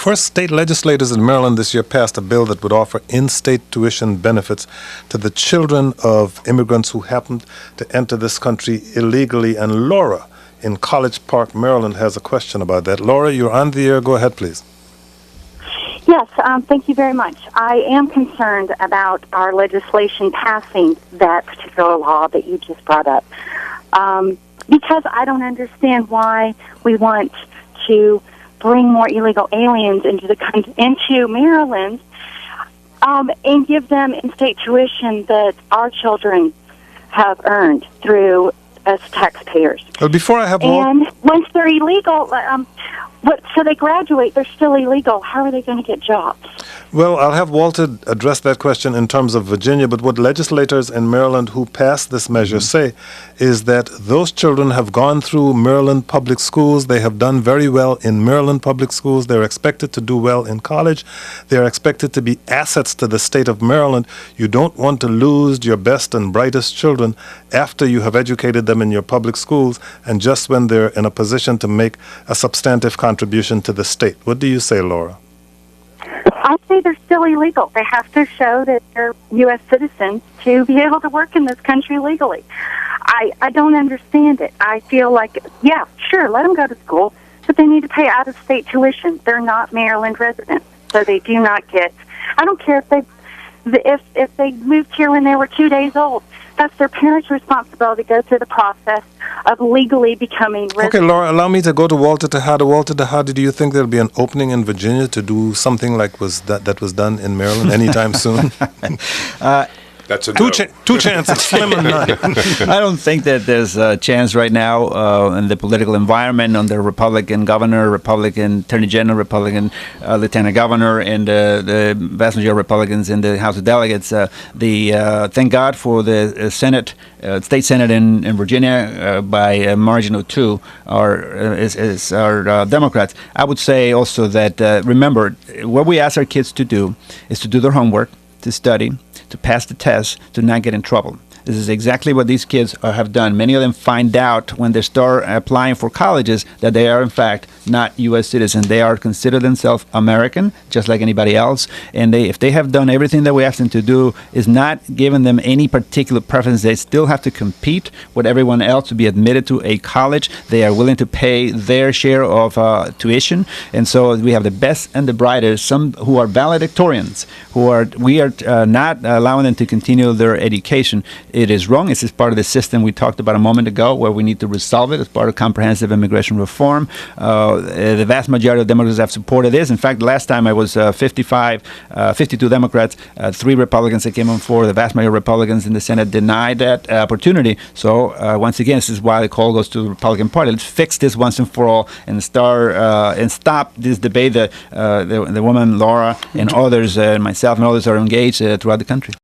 First, state legislators in Maryland this year passed a bill that would offer in-state tuition benefits to the children of immigrants who happened to enter this country illegally. And Laura in College Park, Maryland, has a question about that. Laura, you're on the air. Go ahead, please. Yes, thank you very much. I am concerned about our legislation passing that particular law that you just brought up, because I don't understand why we want to bring more illegal aliens into Maryland and give them in-state tuition that our children have earned through as taxpayers. Well, before I have and once they're illegal, so they graduate, they're still illegal. How are they going to get jobs? Well, I'll have Walter address that question in terms of Virginia, but what legislators in Maryland who passed this measure say is that those children have gone through Maryland public schools. They have done very well in Maryland public schools. They're expected to do well in college. They're expected to be assets to the state of Maryland. You don't want to lose your best and brightest children after you have educated them in your public schools and just when they're in a position to make a substantive contribution to the state. What do you say, Laura? I say they're still illegal. They have to show that they're U.S. citizens to be able to work in this country legally. I don't understand it. I feel like, yeah, sure, let them go to school, but they need to pay out-of-state tuition. They're not Maryland residents, so they do not get. I don't care if they moved here when they were 2 days old. That's their parents' responsibility to go through the process of legally becoming residents. Okay, Laura, allow me to go to Walter Tajeda. Walter Tajeda, do you think there'll be an opening in Virginia to do something like that was done in Maryland anytime soon? That's a two chances, slim and none. I don't think that there's a chance right now in the political environment under Republican governor, Republican attorney general, Republican lieutenant governor, and the vast majority of Republicans in the House of Delegates. Thank God for the Senate, state Senate in Virginia by a margin of 2 are Democrats. I would say also that remember what we ask our kids to do is to do their homework, to study, to pass the test, to not get in trouble. This is exactly what these kids have done. Many of them find out when they start applying for colleges that they are, in fact, not U.S. citizens. They are consider themselves American, just like anybody else. And if they have done everything that we ask them to do, is not giving them any particular preference. They still have to compete with everyone else to be admitted to a college. They are willing to pay their share of tuition. And so we have the best and the brightest, some who are valedictorians, we are not allowing them to continue their education. It is wrong. This is part of the system we talked about a moment ago where we need to resolve it as part of comprehensive immigration reform. The vast majority of Democrats have supported this. In fact, last time I was 52 Democrats, 3 Republicans that came on board. The vast majority of Republicans in the Senate denied that opportunity. So once again, this is why the call goes to the Republican Party. Let's fix this once and for all and stop this debate that the woman, Laura, and others, and myself and others are engaged throughout the country.